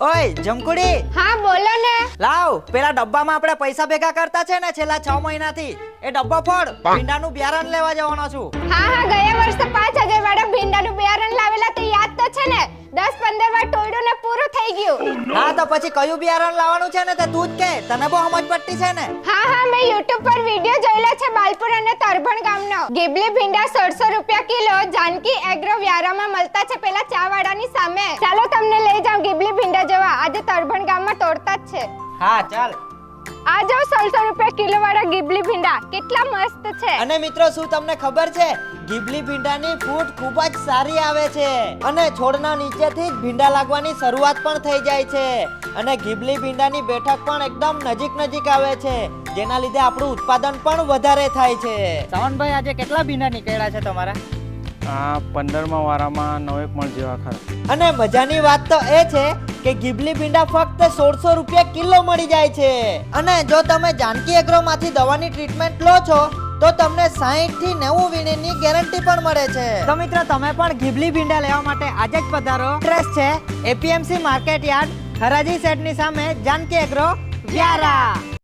ઓય જમકુડી, હા બોલો ને. લાવ પેલા ડબ્બામાં આપણે પૈસા ભેગા કરતા છે ને છેલ્લા 6 મહિનાથી, એ ડબ્બો ફોડ. ભીંડાનું બિયારણ લેવા જવાનો છું. હા ગયા વર્ષે 5000 વાળા ભીંડાનું બિયારણ લાવેલા તે યાદ તો છે ને? 10-15 વાર તોડ્યું ને પૂરું થઈ ગયું. હા તો પછી કયું બિયારણ લાવવાનું છે ને તે તું જ કે, તને બહુ સમજ પડતી છે ને. હા મેં YouTube પર વિડિયો જોયેલો છે બાલપુર અને તરભણ ગામનો. ગીબલી ભીંડા 150 રૂપિયા કિલો જાનકી એગ્રો વ્યારામાં મળતા છે પેલા ચા વાળાની સામે. ચાલો તમને લઈ જાઉં ગીબલી ભીંડા જોવા. આજે તરભણ ગામમાં તોડતા જ છે. હા ચાલ. આ જો 150 રૂપિયા કિલો વાળા ગીબલી ભીંડા કેટલા મસ્ત છે. અને મિત્રો શું તમને ખબર છે, ગીબલી ભીંડાની ફૂટ ખૂબ જ સારી આવે છે અને છોડના નીચેથી જ ભીંડા લાગવાની શરૂઆત પણ થઈ જાય છે અને ગીબલી ભીંડાની બેઠક પણ એકદમ નજીક આવે છે, જેના લીધે આપણું ઉત્પાદન પણ વધારે થાય છે. સાવનભાઈ આજે કેટલા ભીંડા નીકળ્યા છે તમારા? આ 15મા વારામાં 9 મણ જેવા ખરા. અને મજાની વાત તો એ છે કે ગીબલી ભીંડા ફક્ત 1600 રૂપિયા કિલો મળી જાય છે. અને જો તમે જાનકી એગ્રો માંથી દવાની ટ્રીટમેન્ટ લો છો તો તમને 60 થી 90 વીણીની ગેરંટી પણ મળે છે. તો મિત્રો તમે પણ ગીબલી ભીંડા લેવા માટે આજે જ પધારો. એડ્રેસ છે એપીએમસી માર્કેટ યાર્ડ, હરાજી સેટની સામે, જાનકી એગ્રો વ્યારા.